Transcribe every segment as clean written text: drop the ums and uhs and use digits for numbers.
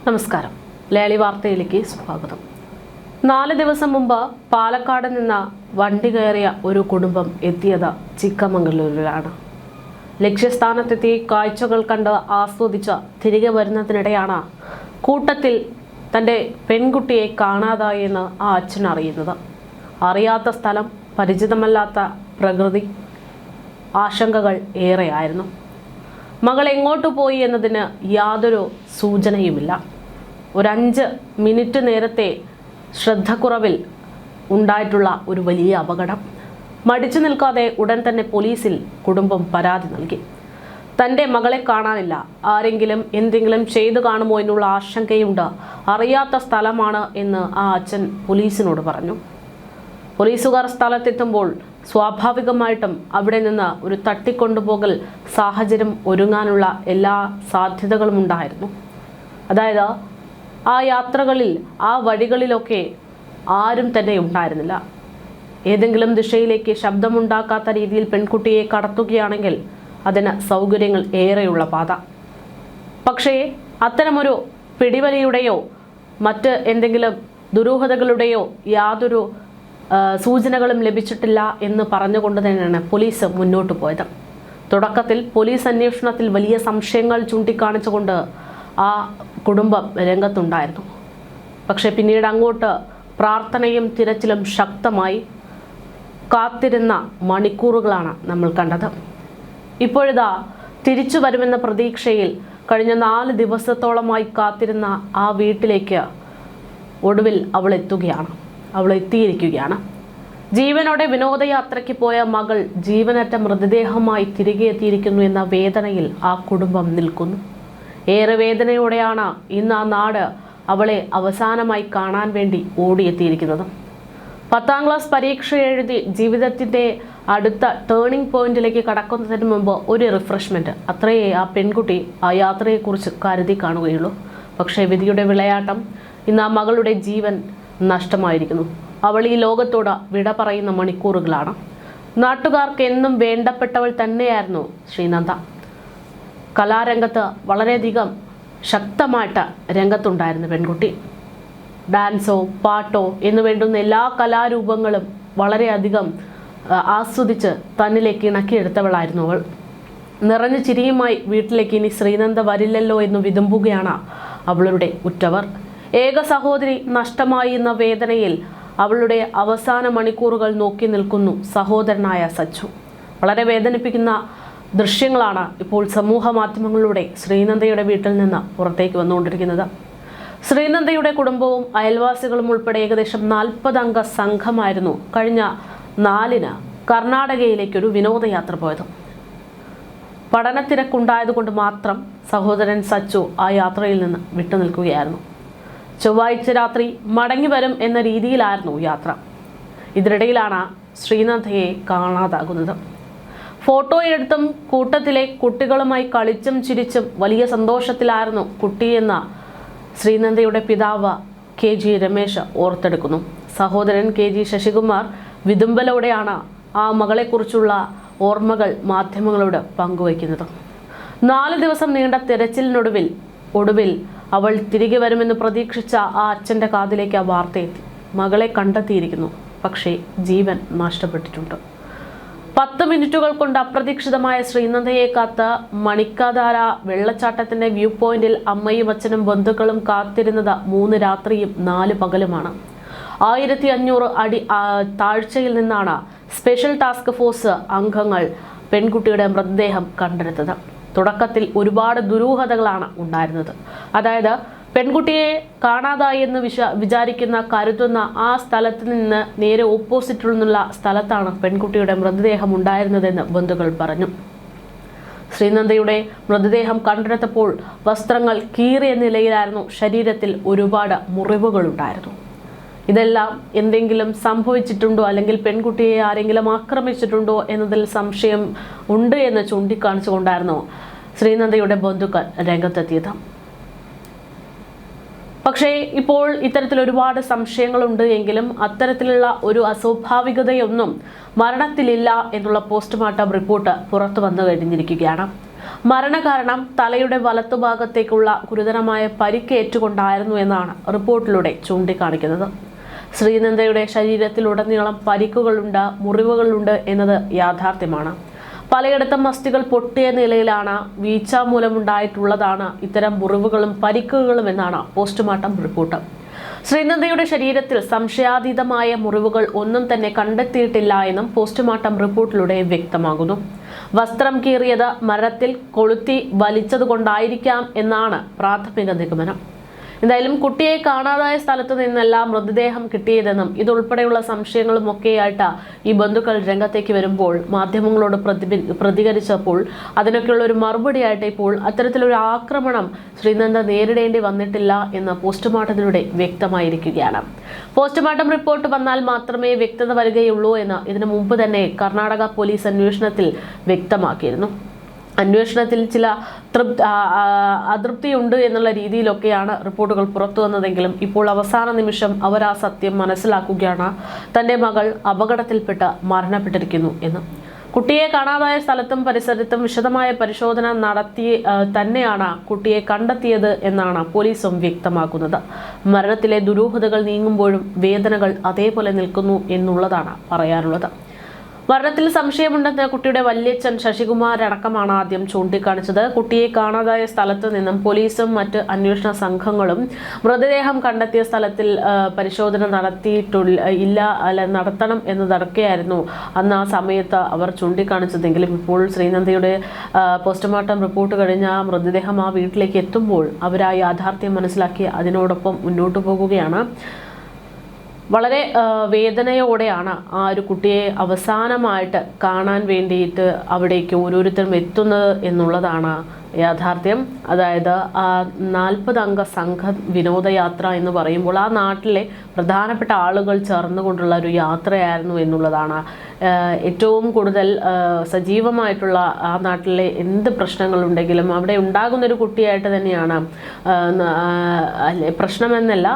നമസ്കാരം. ലേളി വാർത്തയിലേക്ക് സ്വാഗതം. 4 ദിവസം മുമ്പ് പാലക്കാട് നിന്ന് വണ്ടി കയറിയ ഒരു കുടുംബം എത്തിയത് ചിക്കമംഗളൂരിലാണ്. ലക്ഷ്യസ്ഥാനത്തെത്തി കാഴ്ചകൾ കണ്ട് ആസ്വദിച്ച് തിരികെ വരുന്നതിനിടെയാണ് കൂട്ടത്തിൽ തൻ്റെ പെൺകുട്ടിയെ കാണാതായെന്ന് ആ അച്ഛൻ അറിയുന്നത്. അറിയാത്ത സ്ഥലം, പരിചിതമല്ലാത്ത പ്രകൃതി, ആശങ്കകൾ ഏറെയായിരുന്നു. മകൾ എങ്ങോട്ട് പോയി എന്നതിന് യാതൊരു സൂചനയുമില്ല. ഒരു 5 മിനിറ്റ് നേരത്തെ ശ്രദ്ധക്കുറവിൽ ഉണ്ടായിട്ടുള്ള ഒരു വലിയ അപകടം. മടിച്ചു നിൽക്കാതെ ഉടൻ തന്നെ പോലീസിൽ കുടുംബം പരാതി നൽകി. തൻ്റെ മകളെ കാണാനില്ല, ആരെങ്കിലും എന്തെങ്കിലും ചെയ്തു കാണുമോ എന്നുള്ള ആശങ്കയുണ്ട്, അറിയാത്ത സ്ഥലമാണ് എന്ന് ആ അച്ഛൻ പോലീസിനോട് പറഞ്ഞു. പോലീസുകാർ സ്ഥലത്തെത്തുമ്പോൾ സ്വാഭാവികമായിട്ടും അവിടെ നിന്ന് ഒരു തട്ടിക്കൊണ്ടുപോകൽ സാഹചര്യം ഒരുങ്ങാനുള്ള എല്ലാ സാധ്യതകളും ഉണ്ടായിരുന്നു. അതായത് ആ യാത്രകളിൽ, ആ വഴികളിലൊക്കെ ആരും തന്നെ ഉണ്ടായിരുന്നില്ല. ഏതെങ്കിലും ദിശയിലേക്ക് ശബ്ദമുണ്ടാക്കാത്ത രീതിയിൽ പെൺകുട്ടിയെ കടത്തുകയാണെങ്കിൽ അതിന് സൗകര്യങ്ങൾ ഏറെയുള്ള പാത. പക്ഷേ അത്തരമൊരു പിടിവലിയുടെയോ മറ്റ് എന്തെങ്കിലും ദുരൂഹതകളുടെയോ യാതൊരു സൂചനകളും ലഭിച്ചിട്ടില്ല എന്ന് പറഞ്ഞുകൊണ്ട് തന്നെയാണ് പോലീസ് മുന്നോട്ട് പോയത്. തുടക്കത്തിൽ പോലീസ് അന്വേഷണത്തിൽ വലിയ സംശയങ്ങൾ ചൂണ്ടിക്കാണിച്ചുകൊണ്ട് ആ കുടുംബം രംഗത്തുണ്ടായിരുന്നു. പക്ഷേ പിന്നീട് അങ്ങോട്ട് പ്രാർത്ഥനയും തിരച്ചിലും ശക്തമായി. കാത്തിരുന്ന മണിക്കൂറുകളാണ് നമ്മൾ കണ്ടത്. ഇപ്പോഴിതാ തിരിച്ചു വരുമെന്ന പ്രതീക്ഷയിൽ കഴിഞ്ഞ 4 ദിവസത്തോളമായി കാത്തിരുന്ന ആ വീട്ടിലേക്ക് ഒടുവിൽ അവൾ എത്തിയിരിക്കുകയാണ്. ജീവനോടെ വിനോദയാത്രയ്ക്ക് പോയ മകൾ ജീവനറ്റ മൃതദേഹമായി തിരികെ എത്തിയിരിക്കുന്നു എന്ന വേദനയിൽ ആ കുടുംബം നിൽക്കുന്നു. ഏറെ വേദനയോടെയാണ് ഇന്ന് ആ നാട് അവളെ അവസാനമായി കാണാൻ വേണ്ടി ഓടിയെത്തിയിരിക്കുന്നത്. 10ാം ക്ലാസ് പരീക്ഷ എഴുതി ജീവിതത്തിൻ്റെ അടുത്ത ടേണിംഗ് പോയിന്റിലേക്ക് കടക്കുന്നതിന് മുമ്പ് ഒരു റിഫ്രഷ്മെൻറ്റ്, അത്രയേ ആ പെൺകുട്ടി ആ യാത്രയെക്കുറിച്ച് കരുതി കാണുകയുള്ളൂ. പക്ഷേ വിധിയുടെ വിളയാട്ടം, ഇന്ന് ആ മകളുടെ ജീവൻ നഷ്ടമായിരിക്കുന്നു. അവൾ ഈ ലോകത്തോട് വിട പറയുന്ന മണിക്കൂറുകളാണ്. നാട്ടുകാർക്ക് എന്നും വേണ്ടപ്പെട്ടവൾ തന്നെയായിരുന്നു ശ്രീനന്ദ. കലാരംഗത്ത് വളരെയധികം ശക്തമായിട്ട് രംഗത്തുണ്ടായിരുന്ന പെൺകുട്ടി. ഡാൻസോ പാട്ടോ എന്ന് വേണ്ടുന്ന എല്ലാ കലാരൂപങ്ങളും വളരെയധികം ആസ്വദിച്ച് തന്നിലേക്ക് ഇണക്കിയെടുത്തവളായിരുന്നു അവൾ. നിറഞ്ഞ ചിരിയുമായി വീട്ടിലേക്ക് ഇനി ശ്രീനന്ദ വരില്ലല്ലോ എന്ന് വിതുമ്പുകയാണ് അവളുടെ ഉറ്റവർ. ഏക സഹോദരി നഷ്ടമായി എന്ന വേദനയിൽ അവളുടെ അവസാന മണിക്കൂറുകൾ നോക്കി നിൽക്കുന്നു സഹോദരനായ സച്ചു. വളരെ വേദനിപ്പിക്കുന്ന ദൃശ്യങ്ങളാണ് ഇപ്പോൾ സമൂഹ മാധ്യമങ്ങളിലൂടെ ശ്രീനന്ദയുടെ വീട്ടിൽ നിന്ന് പുറത്തേക്ക് വന്നുകൊണ്ടിരിക്കുന്നത്. ശ്രീനന്ദയുടെ കുടുംബവും അയൽവാസികളും ഉൾപ്പെടെ ഏകദേശം 40 അംഗ സംഘമായിരുന്നു കഴിഞ്ഞ 4-ന് കർണാടകയിലേക്കൊരു വിനോദയാത്ര പോയത്. പഠനത്തിരക്കുണ്ടായതുകൊണ്ട് മാത്രം സഹോദരൻ സച്ചു ആ യാത്രയിൽ നിന്ന് വിട്ടുനിൽക്കുകയായിരുന്നു. ചൊവ്വാഴ്ച രാത്രി മടങ്ങി വരും എന്ന രീതിയിലായിരുന്നു യാത്ര. ഇതിനിടയിലാണ് ശ്രീനന്ദയെ കാണാതാകുന്നത്. ഫോട്ടോയെടുത്തും കൂട്ടത്തിലെ കുട്ടികളുമായി കളിച്ചും ചിരിച്ചും വലിയ സന്തോഷത്തിലായിരുന്നു കുട്ടിയെന്ന ശ്രീനന്ദയുടെ പിതാവ് KG രമേശ് ഓർത്തെടുക്കുന്നു. സഹോദരൻ KG ശശികുമാർ വിതുമ്പലോടെയാണ് ആ മകളെക്കുറിച്ചുള്ള ഓർമ്മകൾ മാധ്യമങ്ങളോട് പങ്കുവയ്ക്കുന്നത്. 4 ദിവസം നീണ്ട തിരച്ചിലിനൊടുവിൽ അവൾ തിരികെ വരുമെന്ന് പ്രതീക്ഷിച്ച ആ അച്ഛൻ്റെ കാതിലേക്ക് ആ വാർത്തയെത്തി. മകളെ കണ്ടെത്തിയിരിക്കുന്നു, പക്ഷേ ജീവൻ നഷ്ടപ്പെട്ടിട്ടുണ്ട്. 10 മിനിറ്റുകൾ കൊണ്ട് അപ്രതീക്ഷിതമായ ശ്രീനന്ദയെ കാത്ത് മണിക്കാധാര വെള്ളച്ചാട്ടത്തിൻ്റെ വ്യൂ പോയിന്റിൽ അമ്മയും അച്ഛനും ബന്ധുക്കളും കാത്തിരുന്നത് 3 രാത്രിയും 4 പകലുമാണ്. 1500 അടി താഴ്ചയിൽ നിന്നാണ് സ്പെഷ്യൽ ടാസ്ക് ഫോഴ്സ് അംഗങ്ങൾ പെൺകുട്ടിയുടെ മൃതദേഹം കണ്ടെടുത്തത്. തുടക്കത്തിൽ ഒരുപാട് ദുരൂഹതകളാണ് ഉണ്ടായിരുന്നത്. അതായത് പെൺകുട്ടിയെ കാണാതായി എന്ന് വിചാരിക്കുന്ന കരുതുന്ന ആ സ്ഥലത്ത് നിന്ന് നേരെ ഓപ്പോസിറ്റുള്ള സ്ഥലത്താണ് പെൺകുട്ടിയുടെ മൃതദേഹം ഉണ്ടായിരുന്നതെന്ന് ബന്ധുക്കൾ പറഞ്ഞു. ശ്രീനന്ദയുടെ മൃതദേഹം കണ്ടെടുത്തപ്പോൾ വസ്ത്രങ്ങൾ കീറിയ നിലയിലായിരുന്നു. ശരീരത്തിൽ ഒരുപാട് മുറിവുകളുണ്ടായിരുന്നു. ഇതെല്ലാം എന്തെങ്കിലും സംഭവിച്ചിട്ടുണ്ടോ, അല്ലെങ്കിൽ പെൺകുട്ടിയെ ആരെങ്കിലും ആക്രമിച്ചിട്ടുണ്ടോ എന്നതിൽ സംശയം ഉണ്ട് എന്ന് ചൂണ്ടിക്കാണിച്ചുകൊണ്ടായിരുന്നു ശ്രീനന്ദയുടെ ബന്ധുക്കൾ രംഗത്തെത്തിയത്. പക്ഷേ ഇപ്പോൾ ഇത്തരത്തിൽ ഒരുപാട് സംശയങ്ങളുണ്ട് എങ്കിലും അത്തരത്തിലുള്ള ഒരു അസ്വാഭാവികതയൊന്നും മരണത്തിലില്ല എന്നുള്ള പോസ്റ്റ്മോർട്ടം റിപ്പോർട്ട് പുറത്തു വന്നു കഴിഞ്ഞിരിക്കുകയാണ്. മരണകാരണം തലയുടെ വലത്തുഭാഗത്തേക്കുള്ള ഗുരുതരമായ പരിക്കേറ്റുകൊണ്ടായിരുന്നു എന്നാണ് റിപ്പോർട്ടിലൂടെ ചൂണ്ടിക്കാണിക്കുന്നത്. ശ്രീനന്ദയുടെ ശരീരത്തിലുടനീളം പരിക്കുകളുണ്ട്, മുറിവുകളുണ്ട് എന്നത് യാഥാർത്ഥ്യമാണ്. പലയിടത്തും അസ്ഥികൾ പൊട്ടിയ നിലയിലാണ്, വീഴ്ച മൂലമുണ്ടായിട്ടുള്ളതാണ് ഇത്തരം മുറിവുകളും പരിക്കുകളും എന്നാണ് പോസ്റ്റ്മോർട്ടം റിപ്പോർട്ട്. ശ്രീനന്ദയുടെ ശരീരത്തിൽ സംശയാതീതമായ മുറിവുകൾ ഒന്നും തന്നെ കണ്ടെത്തിയിട്ടില്ല എന്നും പോസ്റ്റ്മോർട്ടം റിപ്പോർട്ടിലൂടെ വ്യക്തമാകുന്നു. വസ്ത്രം കീറിയത് മരത്തിൽ കൊളുത്തി വലിച്ചതുകൊണ്ടായിരിക്കാം എന്നാണ് പ്രാഥമിക നിഗമനം. എന്തായാലും കുട്ടിയെ കാണാതായ സ്ഥലത്ത് നിന്നല്ല മൃതദേഹം കിട്ടിയതെന്നും ഇതുൾപ്പെടെയുള്ള സംശയങ്ങളും ഒക്കെയായിട്ട് ഈ ബന്ധുക്കൾ രംഗത്തേക്ക് വരുമ്പോൾ മാധ്യമങ്ങളോട് പ്രതികരിച്ചപ്പോൾ അതിനൊക്കെയുള്ള ഒരു മറുപടിയായിട്ട് ഇപ്പോൾ അത്തരത്തിലൊരു ആക്രമണം ശ്രീനന്ദ നേരിടേണ്ടി വന്നിട്ടില്ല എന്ന് പോസ്റ്റ്മോർട്ടത്തിലൂടെ വ്യക്തമായിരിക്കുകയാണ്. പോസ്റ്റ്മോർട്ടം റിപ്പോർട്ട് വന്നാൽ മാത്രമേ വ്യക്തത വരികയുള്ളൂ എന്ന് ഇതിനു മുമ്പ് തന്നെ കർണാടക പോലീസ് അന്വേഷണത്തിൽ വ്യക്തമാക്കിയിരുന്നു. അന്വേഷണത്തിൽ ചില അതൃപ്തിയുണ്ട് എന്നുള്ള രീതിയിലൊക്കെയാണ് റിപ്പോർട്ടുകൾ പുറത്തു വന്നതെങ്കിലും ഇപ്പോൾ അവസാന നിമിഷം അവർ ആ സത്യം മനസ്സിലാക്കുകയാണ്. തൻ്റെ മകൾ അപകടത്തിൽപ്പെട്ട് മരണപ്പെട്ടിരിക്കുന്നു എന്ന്. കുട്ടിയെ കാണാതായ സ്ഥലത്തും പരിസരത്തും വിശദമായ പരിശോധന നടത്തി തന്നെയാണ് കുട്ടിയെ കണ്ടെത്തിയത് എന്നാണ് പോലീസും വ്യക്തമാക്കുന്നത്. മരണത്തിലെ ദുരൂഹതകൾ നീങ്ങുമ്പോഴും വേദനകൾ അതേപോലെ നിൽക്കുന്നു എന്നുള്ളതാണ് പറയാനുള്ളത്. മരണത്തിൽ സംശയമുണ്ടെന്ന് കുട്ടിയുടെ വല്യച്ഛൻ ശശികുമാർ അടക്കമാണ് ആദ്യം ചൂണ്ടിക്കാണിച്ചത്. കുട്ടിയെ കാണാതായ സ്ഥലത്ത് നിന്നും പോലീസും മറ്റ് അന്വേഷണ സംഘങ്ങളും മൃതദേഹം കണ്ടെത്തിയ സ്ഥലത്തിൽ പരിശോധന നടത്തണം എന്നതൊക്കെയായിരുന്നു അന്ന് ആ സമയത്ത് അവർ ചൂണ്ടിക്കാണിച്ചതെങ്കിലും ഇപ്പോൾ ശ്രീനന്ദയുടെ പോസ്റ്റ്മോർട്ടം റിപ്പോർട്ട് കഴിഞ്ഞ മൃതദേഹം ആ വീട്ടിലേക്ക് എത്തുമ്പോൾ അവർ ആ യാഥാർത്ഥ്യം മനസ്സിലാക്കി അതിനോടൊപ്പം മുന്നോട്ട് പോകുകയാണ്. വളരെ വേദനയോടെയാണ് ആ ഒരു കുട്ടിയെ അവസാനമായിട്ട് കാണാൻ വേണ്ടിയിട്ട് അവിടേക്ക് ഓരോരുത്തരും എത്തുന്നത് എന്നുള്ളതാണ് യാഥാർത്ഥ്യം. അതായത് ആ 40 അംഗ സംഘ വിനോദയാത്ര എന്ന് പറയുമ്പോൾ ആ നാട്ടിലെ പ്രധാനപ്പെട്ട ആളുകൾ ചേർന്നുകൊണ്ടുള്ള ഒരു യാത്രയായിരുന്നു എന്നുള്ളതാണ്. ഏറ്റവും കൂടുതൽ സജീവമായിട്ടുള്ള ആ നാട്ടിലെ എന്ത് പ്രശ്നങ്ങളുണ്ടെങ്കിലും അവിടെ ഉണ്ടാകുന്നൊരു കുട്ടിയായിട്ട് തന്നെയാണ്, പ്രശ്നമെന്നല്ല,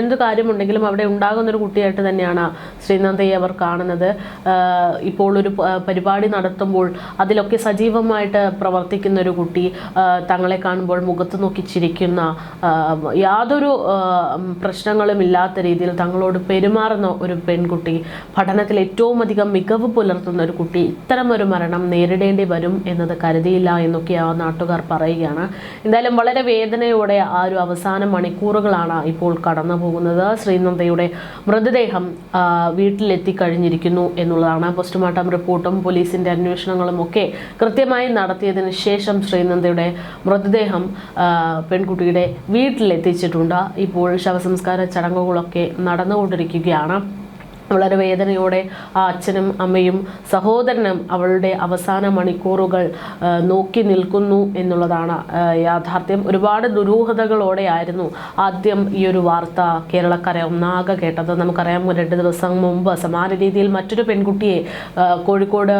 എന്ത് കാര്യമുണ്ടെങ്കിലും അവിടെ ഉണ്ടാകുന്നൊരു കുട്ടിയായിട്ട് തന്നെയാണ് ശ്രീനന്ദയെ അവർ കാണുന്നത്. ഇപ്പോൾ ഒരു പരിപാടി നടത്തുമ്പോൾ അതിലൊക്കെ സജീവമായിട്ട് പ്രവർത്തിക്കുന്ന ഒരു കുട്ടി, തങ്ങളെ കാണുമ്പോൾ മുഖത്ത് നോക്കി ചിരിക്കുന്ന, യാതൊരു പ്രശ്നങ്ങളും ഇല്ലാത്ത രീതിയിൽ തങ്ങളോട് പെരുമാറുന്ന ഒരു പെൺകുട്ടി, പഠനത്തിൽ ഏറ്റവും അധികം മികവ് പുലർത്തുന്ന ഒരു കുട്ടി ഇത്തരമൊരു മരണം നേരിടേണ്ടി വരും എന്നത് കരുതിയില്ല എന്നൊക്കെ ആ നാട്ടുകാർ പറയുകയാണ്. എന്തായാലും വളരെ വേദനയോടെ ആ ഒരു അവസാന മണിക്കൂറുകളാണ് ഇപ്പോൾ കടന്നു പോകുന്നത്. ശ്രീനന്ദയുടെ മൃതദേഹം വീട്ടിലെത്തിക്കഴിഞ്ഞിരിക്കുന്നു എന്നുള്ളതാണ്. പോസ്റ്റ്മോർട്ടം റിപ്പോർട്ടും പോലീസിന്റെ അന്വേഷണങ്ങളും ഒക്കെ കൃത്യമായി നടത്തിയതിനു ശേഷം ശ്രീനന്ദയുടെ മൃതദേഹം പെൺകുട്ടിയുടെ വീട്ടിലെത്തിച്ചിട്ടുണ്ട്. ഇപ്പോൾ ശവസംസ്കാര ചടങ്ങുകളൊക്കെ നടന്നുകൊണ്ടിരിക്കുകയാണ്. വളരെ വേദനയോടെ ആ അച്ഛനും അമ്മയും സഹോദരനും അവളുടെ അവസാന മണിക്കൂറുകൾ നോക്കി നിൽക്കുന്നു എന്നുള്ളതാണ് യാഥാർത്ഥ്യം. ഒരുപാട് ദുരൂഹതകളോടെ ആയിരുന്നു ആദ്യം ഈ ഒരു വാർത്ത കേരളക്കര ഒന്നാകെ കേട്ടത്. നമുക്കറിയാം, 2 ദിവസം മുമ്പ് സമാന രീതിയിൽ മറ്റൊരു പെൺകുട്ടിയെ, കോഴിക്കോട്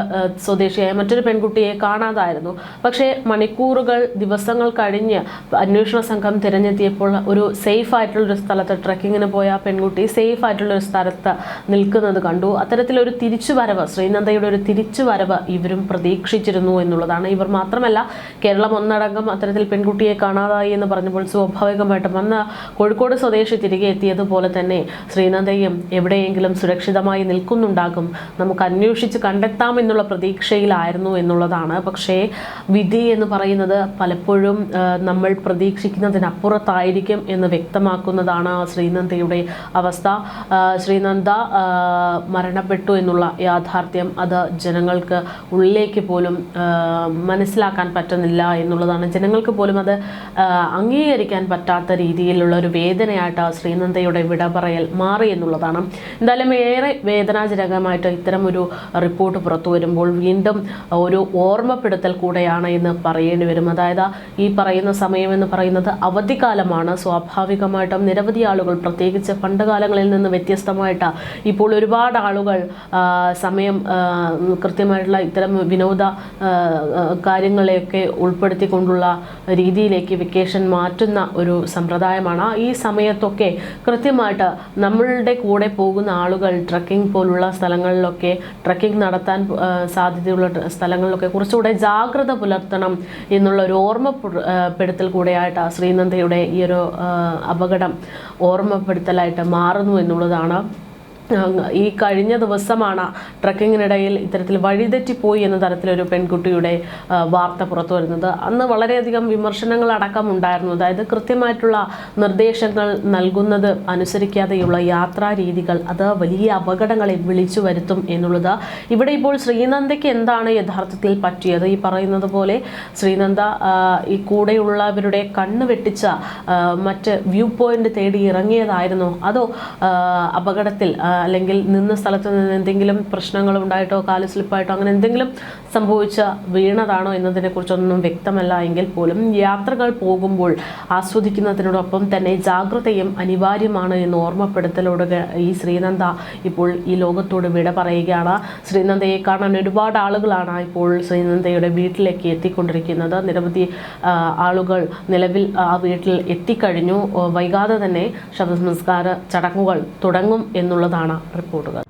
സ്വദേശിയായ മറ്റൊരു പെൺകുട്ടിയെ കാണാതായിരുന്നു. പക്ഷേ മണിക്കൂറുകൾ, ദിവസങ്ങൾ കഴിഞ്ഞ് അന്വേഷണ സംഘം തിരഞ്ഞെത്തിയപ്പോൾ ഒരു സേഫ് ആയിട്ടുള്ളൊരു സ്ഥലത്ത്, ട്രക്കിങ്ങിന് പോയ ആ പെൺകുട്ടി സേഫ് ആയിട്ടുള്ളൊരു സ്ഥലത്ത് നിൽക്കുന്നത് കണ്ടു. അത്തരത്തിലൊരു തിരിച്ചുവരവ്, ശ്രീനന്ദയുടെ ഒരു തിരിച്ചുവരവ് ഇവരും പ്രതീക്ഷിച്ചിരുന്നു എന്നുള്ളതാണ്. ഇവർ മാത്രമല്ല, കേരളം ഒന്നടങ്കം അത്തരത്തിൽ പെൺകുട്ടിയെ കാണാതായി എന്ന് പറഞ്ഞപ്പോൾ സ്വാഭാവികമായിട്ടും അന്ന് കോഴിക്കോട് സ്വദേശി തിരികെ എത്തിയതുപോലെ തന്നെ ശ്രീനന്ദയും എവിടെയെങ്കിലും സുരക്ഷിതമായി നിൽക്കുന്നുണ്ടാകും, നമുക്ക് അന്വേഷിച്ച് കണ്ടെത്താം എന്നുള്ള പ്രതീക്ഷയിലായിരുന്നു എന്നുള്ളതാണ്. പക്ഷേ വിധി എന്ന് പറയുന്നത് പലപ്പോഴും നമ്മൾ പ്രതീക്ഷിക്കുന്നതിനപ്പുറത്തായിരിക്കും എന്ന് വ്യക്തമാക്കുന്നതാണ് ശ്രീനന്ദയുടെ അവസ്ഥ. ശ്രീനന്ദ മരണപ്പെട്ടു എന്നുള്ള യാഥാർത്ഥ്യം അത് ജനങ്ങൾക്ക് ഉള്ളിലേക്ക് പോലും മനസ്സിലാക്കാൻ പറ്റുന്നില്ല എന്നുള്ളതാണ്. ജനങ്ങൾക്ക് പോലും അത് അംഗീകരിക്കാൻ പറ്റാത്ത രീതിയിലുള്ള ഒരു വേദനയായിട്ട് ശ്രീനന്ദയുടെ വിട പറയൽ മാറി എന്നുള്ളതാണ്. എന്തായാലും ഏറെ വേദനാജനകമായിട്ട് ഇത്തരം ഒരു റിപ്പോർട്ട് പുറത്തു വരുമ്പോൾ വീണ്ടും ഒരു ഓർമ്മപ്പെടുത്തൽ കൂടെയാണ് എന്ന് പറയേണ്ടി വരും. അതായത് ഈ പറയുന്ന സമയം എന്ന് പറയുന്നത് അവധിക്കാലമാണ്. സ്വാഭാവികമായിട്ടും നിരവധി ആളുകൾ, പ്രത്യേകിച്ച് പണ്ട് കാലങ്ങളിൽ നിന്ന് വ്യത്യസ്തമായിട്ട് ഇപ്പോൾ ഒരുപാട് ആളുകൾ സമയം കൃത്യമായിട്ടുള്ള ഇത്തരം വിനോദ കാര്യങ്ങളെയൊക്കെ ഉൾപ്പെടുത്തിക്കൊണ്ടുള്ള രീതിയിലേക്ക് വെക്കേഷൻ മാറ്റുന്ന ഒരു സമ്പ്രദായമാണ്. ഈ സമയത്തൊക്കെ കൃത്യമായിട്ട് നമ്മളുടെ കൂടെ പോകുന്ന ആളുകൾ ട്രക്കിംഗ് പോലുള്ള സ്ഥലങ്ങളിലൊക്കെ ട്രക്കിംഗ് നടത്താൻ സാധ്യതയുള്ള സ്ഥലങ്ങളിലൊക്കെ കുറച്ചുകൂടെ ജാഗ്രത പുലർത്തണം എന്നുള്ള ഒരു ഓർമ്മപ്പെടുത്തൽ കൂടെയായിട്ട് ശ്രീനന്ദയുടെ ഈ ഒരു അപകടം ഓർമ്മപ്പെടുത്തലായിട്ട് മാറുന്നു എന്നുള്ളതാണ്. ഈ കഴിഞ്ഞ ദിവസമാണ് ട്രക്കിങ്ങിനിടയിൽ ഇത്തരത്തിൽ വഴിതെറ്റിപ്പോയി എന്ന തരത്തിലൊരു പെൺകുട്ടിയുടെ വാർത്ത പുറത്തു വരുന്നത്. അന്ന് വളരെയധികം വിമർശനങ്ങൾ അടക്കം ഉണ്ടായിരുന്നു. അതായത് കൃത്യമായിട്ടുള്ള നിർദ്ദേശങ്ങൾ നൽകുന്നത് അനുസരിക്കാതെയുള്ള യാത്രാ രീതികൾ അത് വലിയ അപകടങ്ങളെ വിളിച്ചു വരുത്തും എന്നുള്ളത്. ഇവിടെ ഇപ്പോൾ ശ്രീനന്ദയ്ക്ക് എന്താണ് യഥാർത്ഥത്തിൽ പറ്റിയത്? ഈ പറയുന്നത് പോലെ ശ്രീനന്ദ ഈ കൂടെയുള്ളവരുടെ കണ്ണ് വെട്ടിച്ച മറ്റ് വ്യൂ പോയിന്റ് തേടി ഇറങ്ങിയതായിരുന്നോ, അതോ അപകടത്തിൽ അല്ലെങ്കിൽ നിന്ന സ്ഥലത്ത് നിന്ന് എന്തെങ്കിലും പ്രശ്നങ്ങൾ ഉണ്ടായിട്ടോ കാല് സ്ലിപ്പായിട്ടോ അങ്ങനെ എന്തെങ്കിലും സംഭവിച്ച വീണതാണോ എന്നതിനെക്കുറിച്ചൊന്നും വ്യക്തമല്ല. എങ്കിൽ പോലും യാത്രകൾ പോകുമ്പോൾ ആസ്വദിക്കുന്നതിനോടൊപ്പം തന്നെ ജാഗ്രതയും അനിവാര്യമാണ് എന്ന് ഓർമ്മപ്പെടുത്തലോടെ ഈ ശ്രീനന്ദ ഇപ്പോൾ ഈ ലോകത്തോട് വിട പറയുകയാണ്. ശ്രീനന്ദയെ കാണാൻ ഒരുപാട് ആളുകളാണ് ഇപ്പോൾ ശ്രീനന്ദയുടെ വീട്ടിലേക്ക് എത്തിക്കൊണ്ടിരിക്കുന്നത്. നിരവധി ആളുകൾ നിലവിൽ ആ വീട്ടിൽ എത്തിക്കഴിഞ്ഞു. വൈകാതെ തന്നെ ശവസംസ്കാര ചടങ്ങുകൾ തുടങ്ങും എന്നുള്ളതാണ് റിപ്പോർട്ടുകൾ.